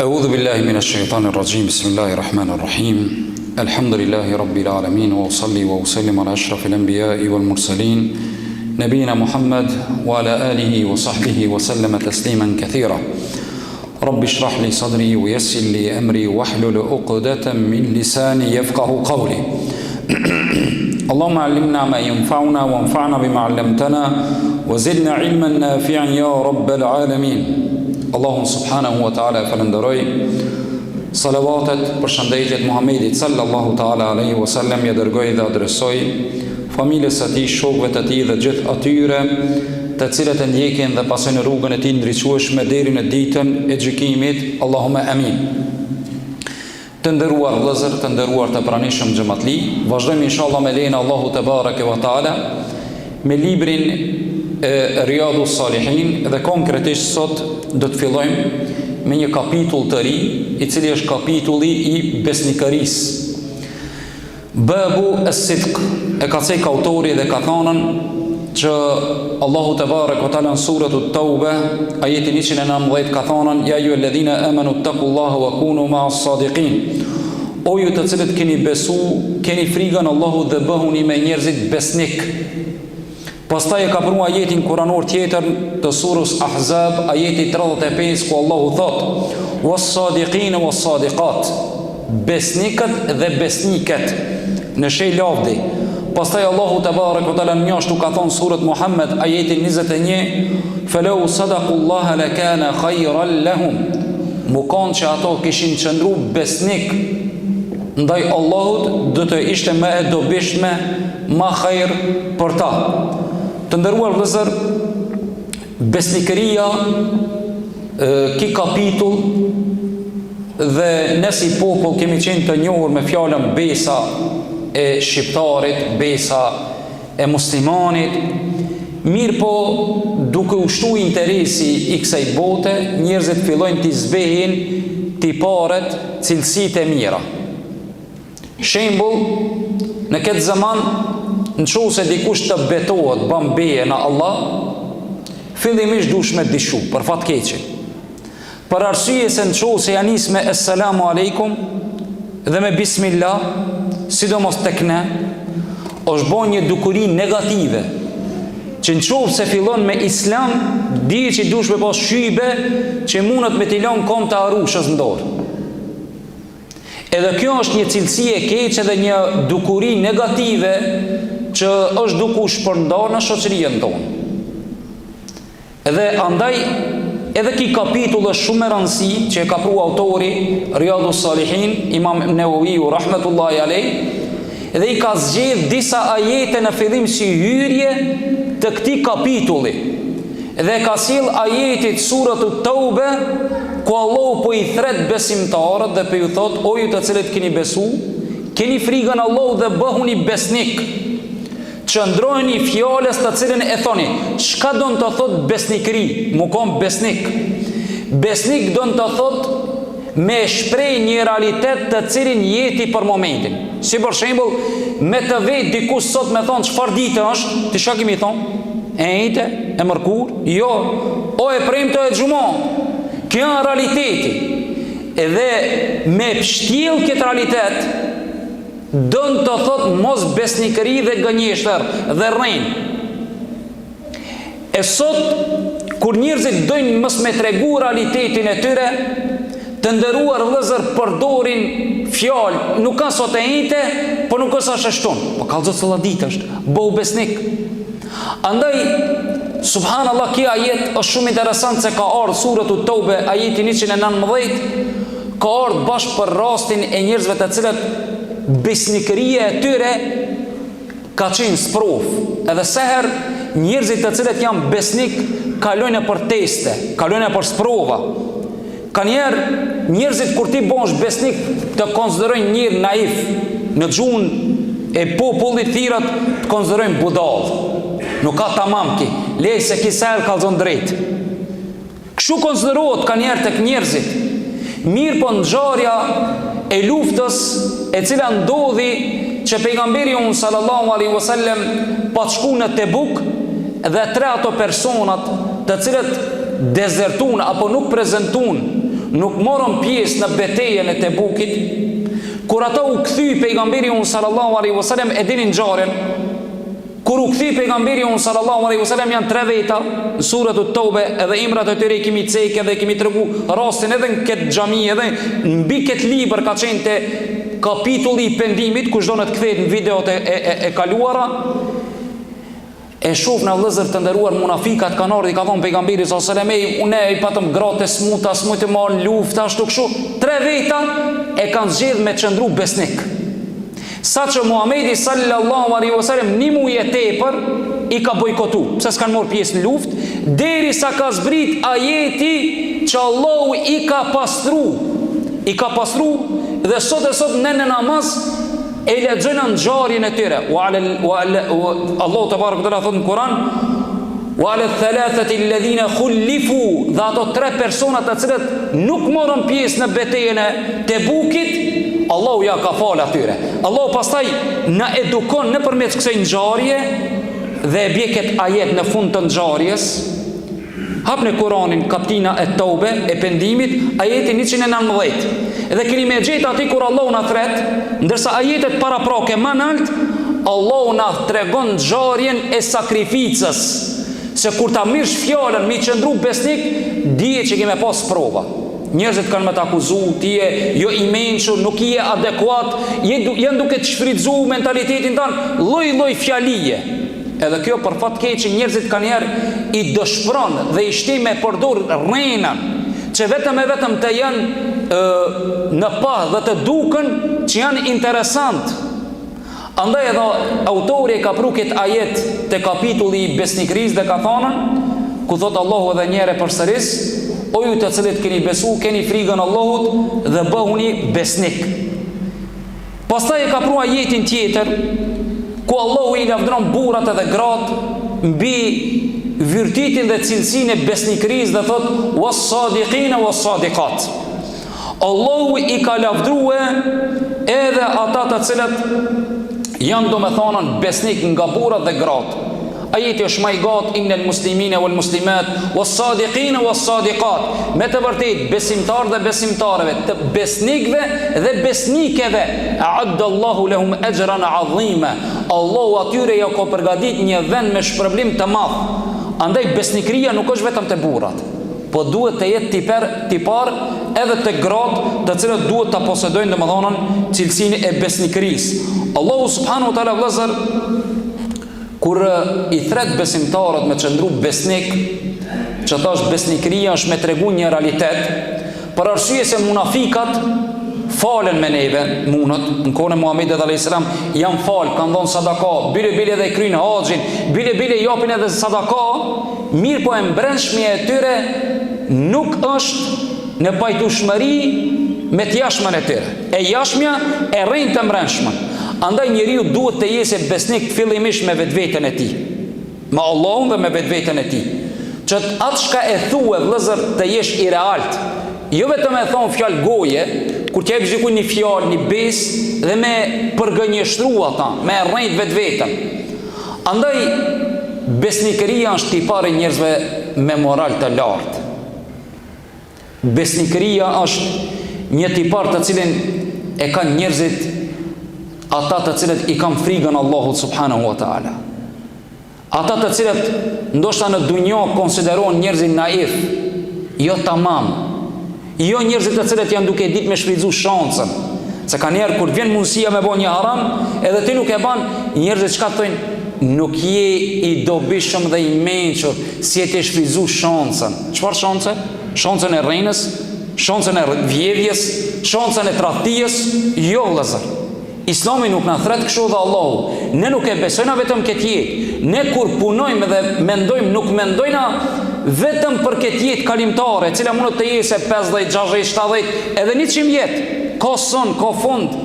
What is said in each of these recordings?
أعوذ بالله من الشيطان الرجيم بسم الله الرحمن الرحيم الحمد لله رب العالمين وأصلي وأسلم على أشرف الأنبياء والمرسلين نبينا محمد وعلى آله وصحبه وسلم تسليما كثيرا رب اشرح لي صدري ويسر لي أمري واحلل عقدة من لساني يفقه قولي اللهم علمنا ما ينفعنا وانفعنا بما علمتنا وزدنا علما نافعا يا رب العالمين Allahun subhanahu wa ta'ala e falenderoj, salavatet për shëndetjet Muhammedit sallallahu ta'ala alaihi wa sallam ja dërgoj dhe adresoj familjes së tij, shokëve të tij dhe gjithë atyre të cilët e ndjekin dhe pasojnë rrugën e tij ndriçueshme deri në ditën e gjykimit. Allahumma amin. Të nderuar vëllezër, të nderuar të pranishëm xhamatli, vazhdojmë inshallah me lejen e Allahut te bareke wa ta'ala me librin Riyadus Salihin dhe konkretisht sot do të fillojmë me një kapitull të ri, i cili është kapitulli i besnikërisë. Babu as-sidq, e ka thënë autori dhe ka thënë që Allahu te bareke ve teala në surën Tauba, ajeti 119 ka thënë ya ayyuhalladhina amanu taqullaha wa kunu ma'as sadiqin. O ju të cilët keni besu, keni frikën Allahut dhe bëhuni me njerëzit besnik. Pastaj e ka përmu ajetin kuranor tjetër të surës Ahzab, ajeti 35, ku Allahu thot was-sadiqin was-sadiqat, besnikët dhe besniket në shej lavdi. Pastaj Allahu te bareke ve teala mjashtu ka thon surët Muhammed, ajeti 21, falau sadaqullaha lakana khayran lahum, mu kanë që ato kishin qëndru besnik ndaj Allahut, do të ishte më e dobishme, më khajr për ta. Të nderuar vëllezër, besnikëria, ki kapitull dhe ne si popull kemi qenë të njohur me fjalën besa e shqiptarit, besa e muslimanit. Mirë po, duke ushtu interesi i kësaj bote, njerëzit fillojnë t'i zbehin tiparet, cilësitë e mira. Shembull, në këtë zaman, në qohë se dikush të betohet, bën beje në Allah, fillimisht dush me dishu, për fatkeqin. Për arsye se në qohë se janis me Esselamu Aleikum dhe me Bismillah, sidomos tek ne, është bën një dukuri negative, që në qohë se fillon me Islam, di që dush me pas shybe, që mundet me t'ilon kom të arushës në dorë. Edhe kjo është një cilësi e keqe dhe një dukuri negative që është duke u shpërndar në shoqërinë tonë. Edhe andaj, edhe ki kapitull është shumë e rëndësi që e ka pru autori Riyadus Salihin, Imam Newawiu rahmetullahi alej, edhe i ka zgjedh disa ajete në fillim si hyrje të këtij kapitulli. Edhe ka sill ajetit surët Tauba, ku Allahu po i thret besimtarët dhe po ju thot, o ju të cilët keni besu, keni frikën Allahut dhe bëhuni besnik. Qëndrojeni fjalës të cilën e thoni. Çka do të thot besnikëri? Mu kom besnik. Besnik do të thot me shpreh një realitet të cilin jeti për momentin. Si për shembull, me të vetë dikush sot me thon çfarë dite është, ti çka kemi thon? E njëjtë, e mërkur? Jo. O e premto e xhumon. Kjo është realiteti. Edhe me pështjell këtë realitet, dënë të thot mos besnikëri dhe gënjeshtër dhe rrin. E sot, kur njerëzit dojnë mos me tregu realitetin e tyre, të nderuar vëllezër përdorin fjalë, nuk ka sot e njëjtë, po nuk është as ashtu. Po kallëzot cilla ditë është, bëu besnik. Andaj, subhanallah, kjo ajet është shumë interesant se ka ardhur surët Tauba, ajeti 119, ka ardhur bashkë për rastin e njerëzve të cilët besnikëria e tyre ka qenë sprov. Edhe seher njerëzit të cilët janë besnik kalojnë për teste, kalojnë për sprova. Ka njerë njerëzit kur ti bosh besnik të konsiderojnë njërë naif, në gjuhën e popullit thirat të konsiderojnë budall. Nuk ka tamam ki, lej se ki sajrë kalzon drejt. Kështu konsiderohet ka njerë tek njerëzit. Mirë po ngjarja e luftës e cila ndodhi që pejgamberi unë sallallahu alaihi wasallam pa shku në Tebuk dhe 3 ato personat të cilët dezertun apo nuk prezentun nuk morën pjesë në betejën e Tebukit, kur ata u kthy pejgamberi sallallahu alaihi wasallam, e dinin ngjarjen. Kur u kthy pejgamberi sallallahu alaihi wasallam, janë 3 veta në surën At-Tauba, edhe emrat e tyre kemi cekë dhe kemi tregu rastin edhe në këtë xhami, edhe mbi këtë libër ka qenë te kapitulli i pendimit, kush do në të kthehet në videot e kaluara. E shoh në vëllezër të nderuar, munafikat kanë ardhur, i ka thonë pejgamberi sallallahu alaihi wasallam, unë i patëm grotë smuta, s'mund të marr luftë ashtu kështu. 3 veta e kanë zgjedhur me çndru besnik. Saqë Muhamedi sallallahu alaihi wasallam një muaj e tepër i ka bojkotu, pse s'kan marrë pjesë në luftë, derisa ka zbrit ajeti që Allahu i ka pastru, dhe sot në namaz e lexojnë ngjarjen e tyre. Allahu te barekuhu te thotë në Kur'an, wa ala thalathati alladhina khulifu, dhe ato 3 persona të cilët nuk morën pjesë në betejën e Tebukit, Allahu ja ka falë atyre. Allahu pastaj na edukon nëpërmjet kësaj ngjarje dhe e bie këtë ajet në fund të ngjarjes. Hapni Kur'anin, kaptina e Taube e pendimit, ajeti 119. Dhe keni me gjetë aty kur Allahu na thret, ndërsa ajetet paraprake më lart, Allahu na tregon ngjarjen e sakrificës. Se kur ta mirësh fjalën mi qëndru besnik, dije që kemi pas prova. Njerëzit kanë me të akuzu, ti je jo i mençur, nuk je adekuat, janë duke të shfrytzu mentalitetin tanë, lloj fjalije. Edhe kjo për fat keq që njerëzit kanë njerë i dëshpron dhe i shtin me përdor rrenën, që vetëm të janë në pah dhe të duken që janë interesant. Andaj edhe autori ka pru këtë ajet të kapitulli i besnikërisë dhe ka thonën, ku thot Allahu edhe njëre përsëris, o ju të cilët keni besu, keni frikën Allahut dhe bëhuni besnik. Pastaj e ka pru ajetin tjetër, ku Allahu i lavdron burrat edhe gratë mbi virtytin dhe cilësinë e besnikërisë dhe thot was-sadiqina was-sadiqat. Allahu i ka lavdrue edhe ata të cilët janë domethënë besnik nga burrat dhe gratë. Ajeti është më i gatë, innal muslimina wal muslimat was-sadiqina was-sadiqat. Me të vërtetë besimtarë dhe besimtarëve, të besnikëve dhe besnikeve, a'adda Allahu lahum ajran 'azima. Allahu atyre ja ka përgatit një vend me shpërblim të madh. Andaj besnikëria nuk është vetëm te burrat, po duhet të jetë tipar edhe te gratë, të cilët duhet ta posedojnë domethënë cilësinë e besnikërisë. Allahu subhanahu wa taala vëllazër, kur i thret besimtarët me qëndru besnik, që thash besnikëria është me tregu një realitet, për arsye se munafikat falen me neve, munët, në kohën e Muhamedit a.s. janë falë, kanë dhonë sadaka, bile dhe krynë haxhin, bile japin edhe sadaka, mirë po e mbrenshmja e tyre nuk është në pajtueshmëri me të jashtmen e tyre. E jashtmja e rrin të mbrenshmën. Andaj njeriu duhet të jesë besnik fillimisht me vetveten e tij, me Allahun dhe me vetveten e tij. Që atë çka e thuaj vëllazër të jesh i realt, jo vetëm e thon fjalë goje, kur të jep dikujt një fjalë, një besë dhe me përgënjeshtru ata, me rrit vetveten. Andaj besnikëria është tipare njerëzve me moral të lartë. Besnikëria është një tipar të cilin e kanë njerëzit ata të cilët i kanë frikën Allahut subhanahu wa taala. Ata të cilët ndoshta në dunjë konsiderohen njerëzit naif, jo tamam. Jo njerëzit të cilët janë duke ditë me shfrytzu shansën. Se ka njerë kur vjen mundësia me bën një haram, edhe ti nuk e ban, njerëzit çka thonë, nuk je i dobishëm dhe i mençur, si e të shfrytzu shansën. Çfarë shanse? Shansën e rrenës, shansën e vjedhjes, shansën e tradhties, jo vëllazër. Islami nuk na thret kështu dhe Allahu. Ne nuk e besojna vetëm këtë jetë. Ne kur punojmë dhe mendojmë, nuk mendojna vetëm për këtë jetë kalimtare, e cila mund të jetë 50, 60, 70, edhe 100 jetë. Ka son, ka fund.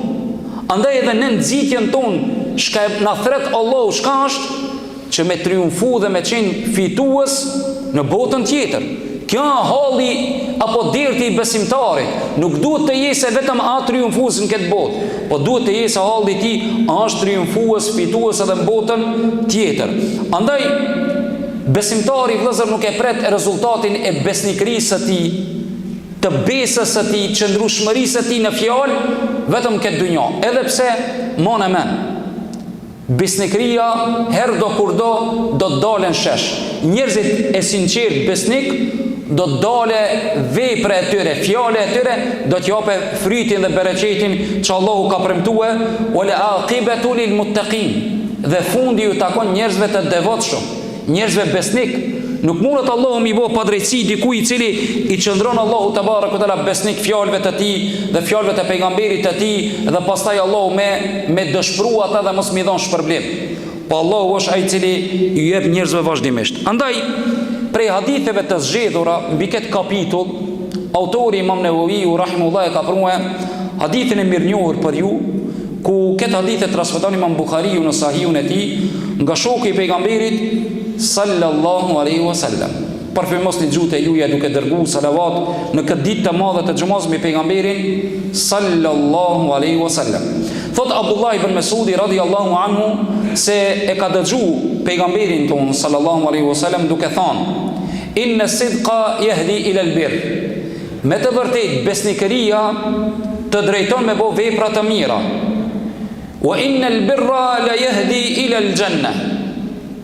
Andaj edhe në nxitjen tonë, shka na thret Allahu, shka është që me triumfu dhe me qenë fitues në botën tjetër. Kjo halli apo derti i besimtarit. Nuk duhet të jesë vetëm a triumfues në këtë botë, po duhet të jesë halli i tij është triumfues, fitues edhe në botën tjetër. Andaj besimtari vëllazër nuk e pret rezultatin e besnikërisë së tij të besës së tij, qëndrueshmërisë së tij në fjalë vetëm këtë dynjë. Edhe pse mon e men, besnikëria herë do kurdo do të dalen shesh. Njerëzit e sinqert besnik do të dale vepra e tyre, fjale e tyre do të jape frytin dhe bereqetin që Allahu ka premtue, wala aqibatu lil muttaqin, dhe fundi ju takon njerëzve të devotshëm, njerëzve besnik. Nuk mundet Allahu mi bo pa drejtësi dikujt i cili i qëndron Allahu te barekuhu te ala besnik fjalëve të tij dhe fjalëve të pejgamberit të tij, dhe pastaj Allahu me dëshpëru ata dhe mos mi dhon shpërblim. Po Allahu është ai i cili i jep njerëzve vazhdimisht. Andaj prej haditheve të zgjedhura mbi këtë kapitull, autori Imam Nevaviu rahimahullah ka përmue hadithin e mirënjohur për ju, ku këtë hadith e transmeton Imam Buhariu në Sahihun e tij nga shoku i pejgamberit sallallahu alaihi wasallam. Parfymos një gjute juja duke dërgu salavat në këtë ditë të madhe të xumës me pejgamberin sallallahu alaihi wasallam. Thot Abdullah ibn Mesudi radhiyallahu anhu se e ka dëgju pejgamberin ton sallallahu alaihi wasallam duke thënë: inna sidqa yahdi ila albir. Me të vërtetë besnikëria të drejton me bo vepra të mira. Wa inna albirra la yahdi ila aljanna.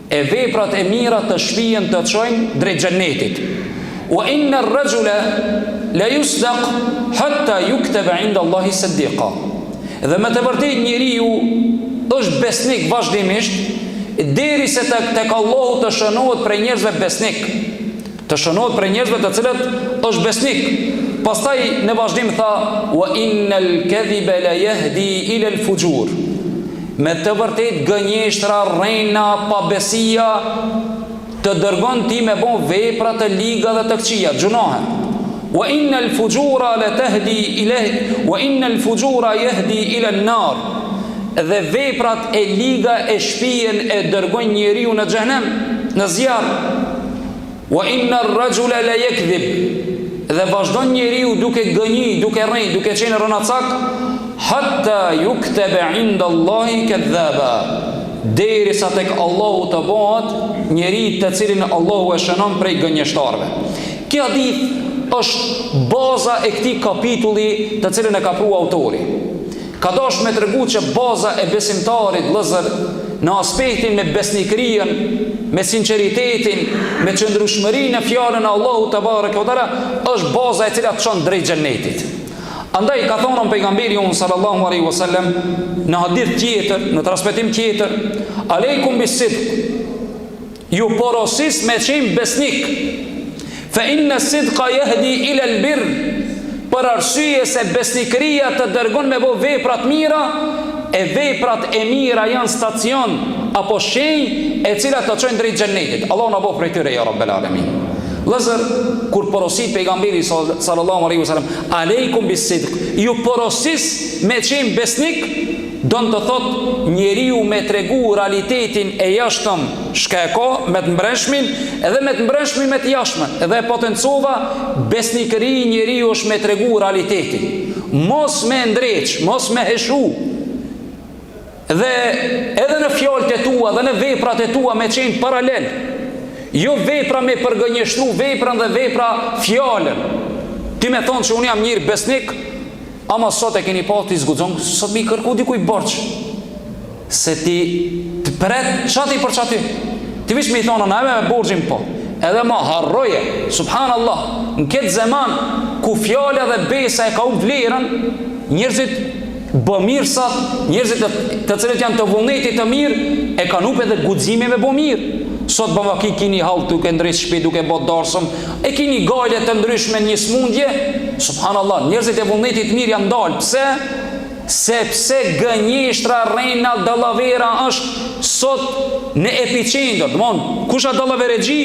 E veprat e mira të shpijen të çojnë drejt xhennetit. Wa inna ar-rajula la yusdaq hatta yuktaba 'inda Allahi siddiqa. Dhe me të vërtetë njeriu është besnik vazhdimisht derisa tek Allahu të shënohet për njerëzve besnik. Të shënohet për njerëzve të cilët është besnik. Pastaj në vazhdim tha: wa innal kadhiba la yahdi ila al-fujur. Me të vërtet gënjeshtra, rrena, pabesia të dërgon ti me bon vepra të liga dhe të këqija, gjunahe. Wa innal fujura la tahdi ila wa innal fujura yahdi ila an-nar. Dhe veprat e liga e shpijen e dërgon njeriu në xhenem, në zjarr. Wa inna ar-rajula la yakdhib. Dhe vazhdon njeriu duke gënjë, duke rrejt, duke qenë rënacak, hatta yuktaba 'inda Allahi kadhaba. Derisa tek Allahu të bëhet njeri të cilin Allahu e shënon prej gënjeshtarëve. Kjo hadith është baza e këtij kapitulli të cilin e ka pru autori. Ka dash me tregu që baza e besimtarit vëllezër në aspektin me besnikërinë, me sinqeritetin, me qëndrueshmërinë në fjalën e Allahut te barekuhu te ala është baza e cila të çon drejt xhennetit. Andaj ka thonë pejgamberi sallallahu alaihi wasallam në hadith tjetër, në transmetim tjetër: aleikum bis-sidq. Ju porosis me qenë besnik. Fa inna sidqa yahdi ila al-birr. Për arsye se besnikëria të dërgon me bo veprat mira, e veprat e mira janë stacion apo shenjë e cilat të çojnë drejt xhennetit. Allah na bëj prej tyre ya rabbel alamin. Lëzër, kur porosit pejgamberi sallallahu alaihi wasallam, aleikum bis-sidq, ju porosis me qenë besnik, do në të thot njeriu me tregu realitetin e jashtëm shka e ka me të mbreshmin, edhe me të mbreshmin me të jashtëmen, edhe potencova besnikëri njeriu është me tregu realitetin, mos me ndreq, mos me heshu, dhe edhe në fjalët e tua dhe në veprat e tua me qenë paralel. Jo vepra me përgënjeshtru veprën dhe vepra fjallën. Ti me thonë që unë jam njëri besnik, ama sot e keni pa ti zgudzon, sot mi kërku dikuj borç. Se ti të pret qati për qati. Ti vish me i thonë, na me borgjim po. Edhe ma harroje, subhanallah, në këtë zeman ku fjalla dhe besa e ka u vlerën, njerëzit bëmirësat, njerëzit të cilët janë të vullnetit të mirë, e kanë up edhe guxime me bëmirë. Sot bëma ki kini halë duke ndrejt shpi, duke bot darsëm, e kini gajle të ndryshme një smundje, subhanallah, njerëzit e vullnetit mirë janë dalë. Pse? Sepse gënjeshtra, rejna, dallavera është sot në epicendër. Dëmon, kusha dallavere gji,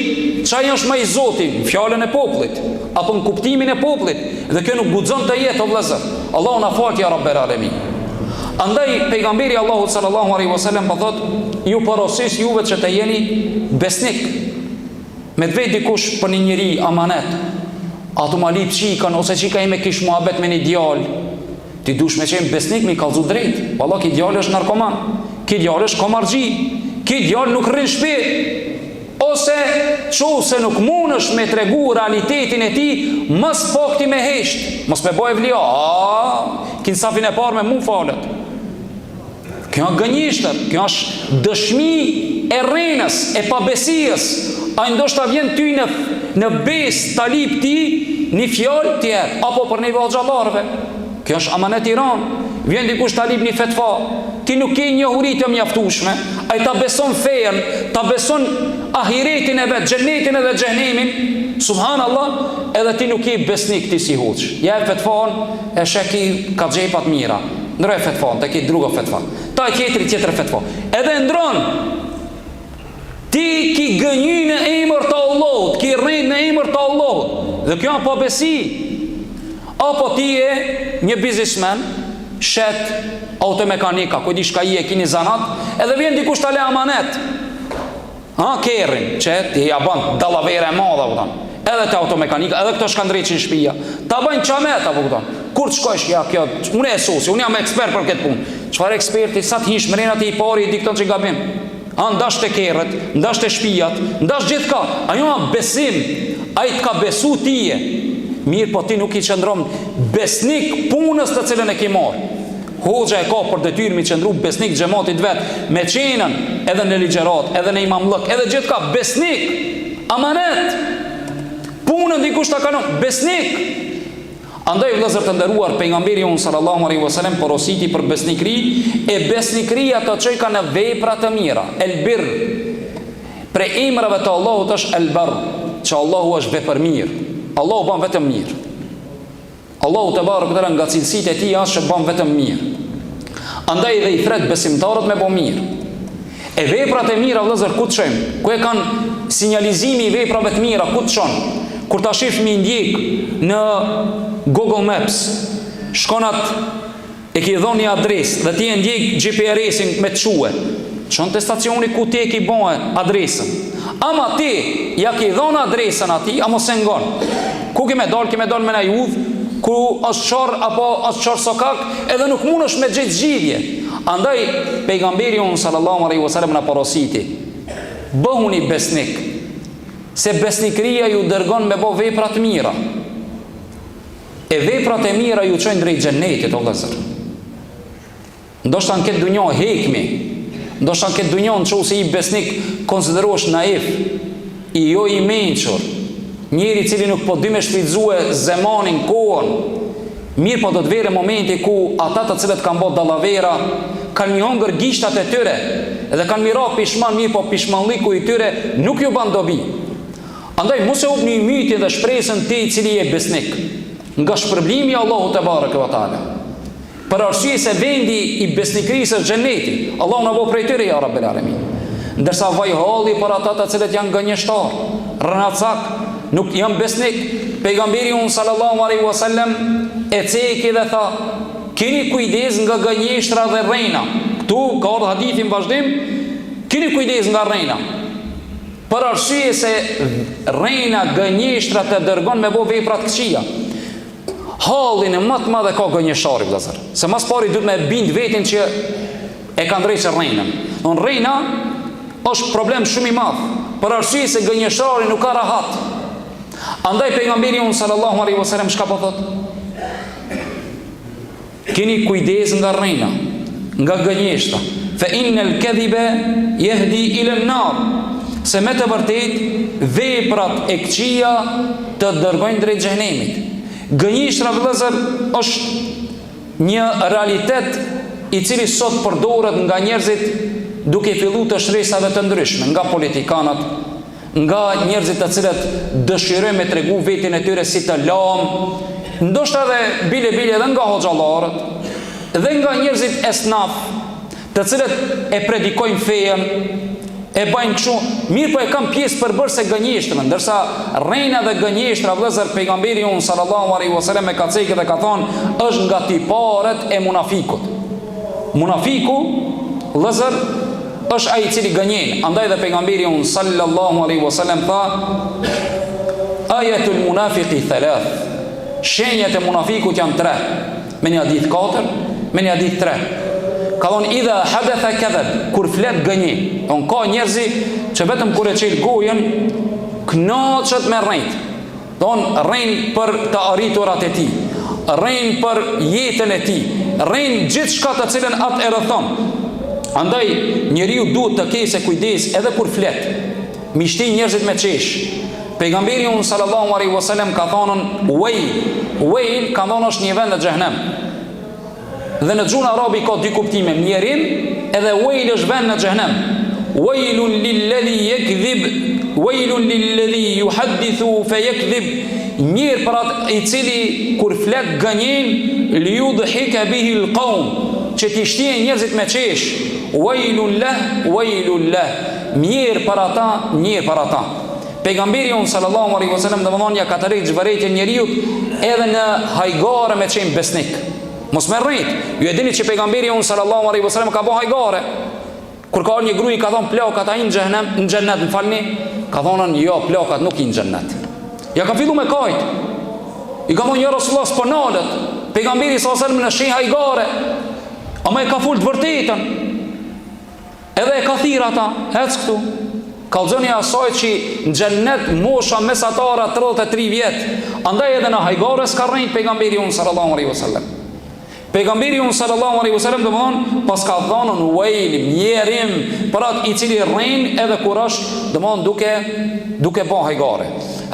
qaj është ma i Zotin, në fjallën e poplit, apo në kuptimin e poplit, dhe kjo nuk guxon të jetë o vlezër. Allah na falë ja rabbel alamin. Andaj pejgamberi Allahu sallallahu alaihi wasallam po thot, ju porosis juve që të jeni besnik. Me të vetë dikush për një njeri amanet, ato ma lip qikën, ose qika ime kish muhabet me një djallë, ti dush me qenë besnik, mi kalzu drejt. Valla, ki djallë është narkoman, ki djallë është komargji, ki djallë nuk rrin shpi. ose se nuk mundesh me tregu realitetin e tij, mos pakti me hesht, mos me bëj vlia. Kin safin e parë me mu falet. Kjo është gënjeshtër, kjo është dëshmi e rrenës, e pabesijës. Ai ndoshta vjen ty në besë talip ti një fjalë tjetër, apo për një vallxhallarëve. Kjo është amanet i rënë. Vjen dikush talip një fetva, ti nuk ke njohuri të mjaftueshme, ai ta beson fejen, ta beson ahiretin e vet, xhenetin edhe xhenemin, subhanallah, edhe ti nuk je besnik ti si hoç. Ja fetvon e sheki ka xhepat mira. Ndroj fetvon, te ke druga fetva. Ta tjetër fetva. Edhe ndron. Ti ki gënjy në emër të Allahut, ki rrit në emër të Allahut. Dhe kjo është pabesi. Apo ti je një biznesmen, shet automekanika, ku di shka i e kini zanat, edhe vjen dikush ta le amanet. Kerrin, që ti ja bën dallavere e madhe, edhe te automekanika, edhe këto shka ndreqin shtëpia. Ta bëjnë çamet apo kupton. Kur të shkojsh ja kjo, unë e sosi, unë jam ekspert për këtë punë. Çfarë eksperti, sa të hish mrenat e i pari i di këto që gabim. Ndash të kerret, ndash të shtëpiat, ndash gjithka. Ajo është besim, ai të ka besu tije. Mirë, po ti nuk i qëndron besnik punës të cilën e ke marrë. Hoxha e ka për detyrë mi qëndru besnik xhamatit vet, me qenën, edhe në ligjerat, edhe në imamllëk, edhe gjithka besnik, amanet. Punën dikush ta kanon, besnik. Andaj vëllezër të nderuar, pejgamberi unë sallallahu alaihi wasallam porositi për besnikri, e besnikria të çoj ka në vepra të mira, el birr. Pre emrave të Allahut është el barr, që Allahu është vepër mirë. Allahu bën vetëm mirë. Allahu te barë këtëra nga cilësitë e tij është që bën vetëm mirë. Andaj dhe i thret besimtarët me bë mirë. E veprat e mira vëllezër ku të çojmë? Ku e kanë sinjalizimi i veprave të mira, ku të çon? Kur ta shif mi ndjek në Google Maps, shkonat e ki dhon një adresë dhe ti e ndjek GPS-in me të quhe. Çon te stacioni ku ti e ki bën adresën. Ama ti ja ki dhon adresën atij, a mos e ngon. Ku ke me dal me na udh, ku është çorr apo është çorr sokak, edhe nuk mundesh me gjetë zgjidhje. Andaj pejgamberi sallallahu alaihi wasallam na porositi. Bëhuni besnik. Se besnikria ju dërgon me bë vepra të mira. E veprat e mira ju çojnë drejt xhenetit, o vëllezër. Ndoshta në këtë dunjë hekmi, ndoshta në këtë dunjë nëse i besnik konsiderohesh naif, i jo i mençur, njëri i cili nuk po dy me shfrytëzue zemanin, kohën. Mirë, po do të vere momenti ku ata të cilët kanë bërë dallavera kanë një hongër gishtat e tyre dhe kanë mira pishman, mirë, po pishmanliku i tyre nuk ju ban dobi. Andaj mos e hupni mytin dhe shpresën ti i cili je besnik, nga shpërblimi i Allahut te bareke ve teala. Për arsye se vendi i besnikrisë është xheneti. Allahu na bëj prej tyre ya rabbel alamin. Ndërsa vaj halli për ata të cilët janë gënjeshtar, rënacak, nuk janë besnik. Pejgamberi sallallahu alaihi wasallam e ceki dhe tha: "Keni kujdes nga gënjeshtra dhe rrena." Ktu ka ardhur hadithi në vazhdim, keni kujdes nga rrena. Për arsye se rrena, gënjeshtra të dërgon me bë vepra të këqija. Hallin e më të madh ka gënjeshtari vëllazër. Se mas pari duhet me bind vetin që e ka ndrejtë rrenën. Don rrena është problem shumë i madh, për arsye se gënjeshtari nuk ka rahat. Andaj pejgamberi sallallahu alaihi wasallam çka po thot? Keni kujdes nga rrena, nga gënjeshtra. Fa innal kadhiba yahdi ila an-nar. Se me të vërtet veprat e këqija të dërgojnë drejt xhenemit. Gënjeshtra vëllezër është një realitet i cili sot përdoret nga njerëzit duke filluar të shtresave të ndryshme, nga politikanët, nga njerëzit të cilët dëshirojnë me tregu veten e tyre si të lam, ndoshta edhe bile edhe nga hoxhallarët, dhe nga njerëzit esnaf, të cilët e predikojnë fejen, e bajnë kështu, mirë po e kam pjesë përbërëse gënjeshtrën, ndërsa rrena dhe gënjeshtra vëllezër pejgamberi sallallahu alaihi wasallam e ka thënë dhe ka thonë është nga tiparet e munafikut. Munafiku vëllezër është ai i cili gënjen. Andaj dhe pejgamberi sallallahu alaihi wasallam tha: "Ayatul munafiqi thalath." Shenjat e munafikut janë 3. Me një hadith 4, me një hadith 3. Ka thonë idha hadatha kadhab, kur flet gënjen. Ka njerëzi që vetëm kur e çel gojën kënaqet me rrejt. Rrejn për të arriturat e tij, rrejn për jetën e tij, rrejn gjithçka të cilën atë e rrethon. Andaj njeriu duhet të kese kujdes edhe kur flet. Mi shtin njerëzit me qesh. Pejgamberi unë sallallahu alaihi wasallam ka thonën Wejl ka thonë është një vend në xhehenem. Dhe në gjuhën arabe ka dy kuptime, mjerim edhe Wejl është vend në xhehenem. Wejlun lilladhi yakdhib, wejlun lilladhi yuhaddithu fayakdhib. Mirë për atë i cili kur flet gënjen liyudhika bihi alqawm, që t'i shtjen njerëzit me qesh. Wejlun lah, mirë për ata, mirë për ata. Pejgamberi unë sallallahu alaihi wasallam dhe më thonë ja ka të rejtë zhvërejtje njeriut edhe në hajgare me qenë besnik. Mos me rritë. Ju e dini që pejgamberi unë sallallahu alaihi wasallam ka bo hajgare. Kur ka një gruj ka thonë plakat a i në gjennet, më falni, ka thonën jo, plakat nuk i në gjennet. Ja ka fillu me kajt. I ka thonë ja Rasulullah s'po nalët. Pejgamberi sallallahu alaihi wasallam në shenjë hajgare. Ama e ka full të vërtetën. Edhe e ka thirë ata, hec këtu. Kallëzoni asaj që në gjennet mosha mesatara 33 vjetë. Andaj edhe në hajgare s'ka rrejt pejgamberi unë sallallahu alaihi wasallam. Pejgamberi unë sallallahu alaihi wasallam dhe më thonë, pas ka dhonën wejlim, njerim, për atë i cili rrejn edhe kur është dhe më thonë duke ba hajgare.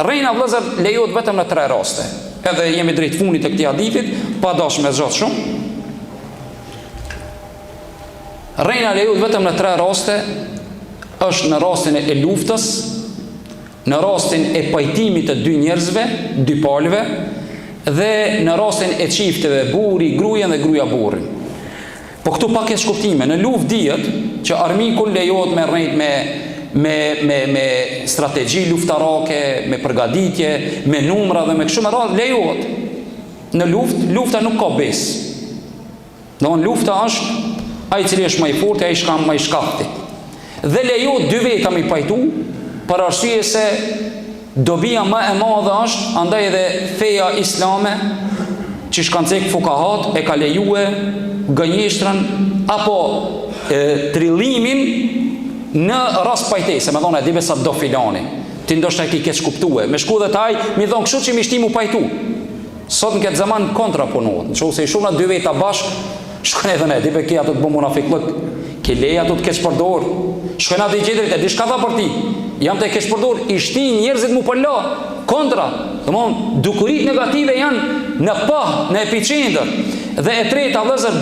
Rrejna vëllezër lejohet vetëm në 3 raste. Edhe jemi drejt funit të këtij hadithi, pa dash me zgjat shumë. Rrejna lejohet vetëm në 3 raste. Është në rastin e luftës, në rastin e pajtimit të dy njerëzve, dy palëve, dhe në rastin e çifteve, burri gruaja dhe gruaja burrin. Po këtu pak e shkuptime. Në luftë dihet që armikun lejohet me rrejt me strategji luftarake, me përgatitje, me numra dhe me kështu me radhë lejohet. Në lufta nuk ka bes. Domthonë lufta është ai i cili është më i fortë, ai shka më i shkafti. Dhe lejohet 2 veta me pajtu, për arsye se dobia më e madhe është, andaj edhe feja islame, që shkanë cek fukahat, e ka lejue gënjeshtrën, apo trillimin në rast pajtese, me thonë e dibe sa do filani, ti ndoshta e ki keq kuptue, me shku dhe taj, mi thonë kështu që mi shtimu pajtu. Sot në këtë zaman kontrapunohet, në që se i shumë në 2 veta bashkë, shkën edhe ne, dibe kja të të bëmu në fiklëk, ke leja të keq përdor. Shkojna dhe i qetërit, e di shka tha për ti. Jam të keq përdor, i shti njerëzit mu përla, kontra. Dukurit negative janë në pah, në epicendër. Dhe e treta vëllezër,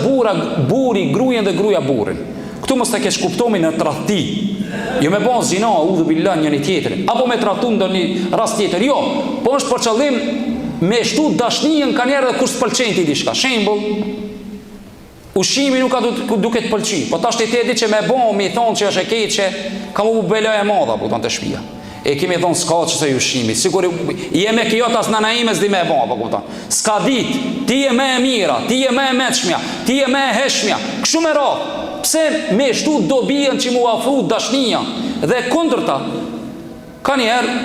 buri grujen dhe gruaja burrin. Këtu mos të keq kuptomi në tradhti. Jo me bon zina, udhë billah njëri tjetrin, apo me trahtu ndonjë rast tjetër. Jo, po është për qëllim me shtu dashnijën ka njerë dhe kur s'pëlqen ti diçka. Shembull, ushqimi nuk ka duke të pëlqi, po tash ti e di që me bon mi thonë që është e keqe, ka mu bela e madha puton të shtëpia. E kemi thonë s'ka që se ushqimi, sigur je me kjo tas nëna ime s'di me bon, po kupton. S'ka dit, ti je më e mira, ti je më e mëshmja, ti je më e heshmja. Kështu me radhë. Pse me shtu dobien që mu afru dashnia dhe kundërta. Ka njerë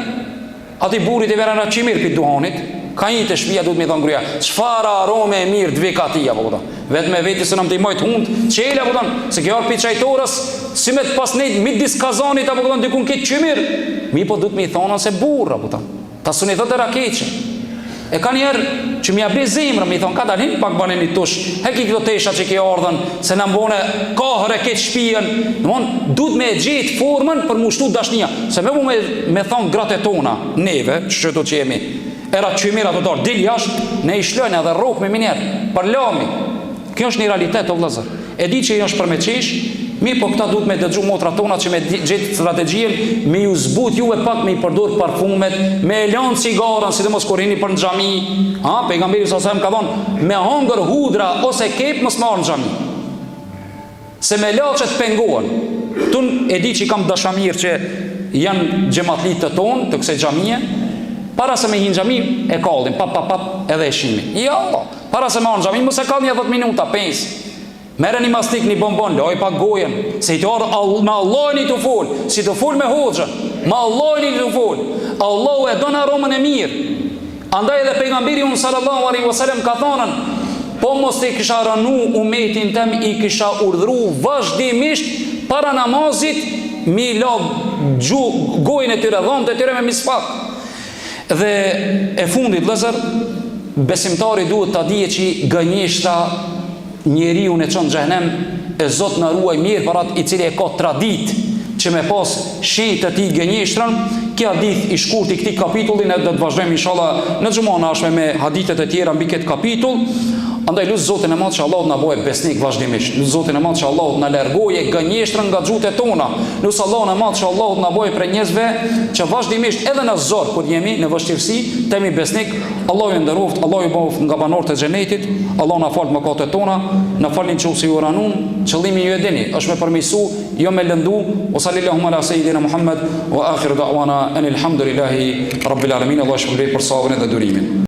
ati burit e vera në qimir për duhanit, ka një të shpia duhet me thonë gruaja, çfarë arome e mirë dve katia, po kupton. Vetë me veti se në më të imojt hund, qele, po kupton, se kjo arë piçajtorës, si me të pasnejt midis kazanit, apo kupton, dikun këtë qimir, mi po duhet me i thonë se burra, po kupton. Ta suni thotë e rakeqe. E ka njerë që mi abri zemrë, mi thonë, ka dalin pak banin një tush, heki këto tesha që ke ardhen, se në mbone kahër e këtë shpijen, duhet me gjetë formën për mu shtu dashnia, se me thonë gratë tona, neve, që do që jemi, era qymira të dorë, dil jashtë, ne i shlojnë edhe rrok me minjerë, për lami. Kjo është një realitet, o vëllezër. E di që i është për me qesh, mi po këta duhet me dëgju motra tona që me gjithë strategjien, me ju zbut juve pak me i përdur parfumet, me e lanë cigarën, si dhe mos kur hini për në xhami. Pejgamberi sa ka thonë, me hongër hudra ose kep mos marrë në xhami. Se me laqet pengohen. Tun e di që i kam dashamir që janë xhamatlit të tonë, të kësaj xhamie, para se me hinë xhami e kallin, pap, edhe e shimi. Jo, para se me hanë xhami, mos e kallin 10 minuta, 5. Mere një mastik, një bonbon, loj pak gojen, se i të orë me Allah një të full, si të full me hoxën, me Allah një të full. Allah e donë aromën e mirë. Andaj edhe pejgamberi unë sallallahu alaihi wasallam ka thonën, po mos të kisha rënu umetin tem, i kisha urdhru vazhdimisht para namazit mi la gojën e tyre, dhomët e tyre me misfak. Dhe e fundit vëllezër, besimtari duhet ta dije që gënjeshtra njeriu e çon xhenem, e Zot na ruaj mirë për atë i cili e ka tradit që me pas shenjtë të tij gënjeshtrën. Kjo hadith i shkurt i këtij kapitulli ne do të vazhdojmë inshallah në xumën e ardhshme me hadithet e tjera mbi këtë kapitull. Andaj lut Zotin e Madh që Allahu na bëjë besnik vazhdimisht. Lut Zotin e Madh që Allahu na largoje gënjeshtrën nga xhutet tona. Lut Allahun e Madh që Allahu na bëjë për njerëzve që vazhdimisht edhe në zor kur jemi në vështirësi, temi besnik. Allahu ju nderoft, Allahu ju bëf nga banorët e xhenetit. Allahu na fal mëkatet tona, na falin çusi uranun. Qëllimi ju e dini, është me përmirësu, jo me lëndu. O sallallahu ala sayidina Muhammad wa akhiru da'wana anil hamdulillahi rabbil alamin. Allah shpërblet për sabrin dhe durimin.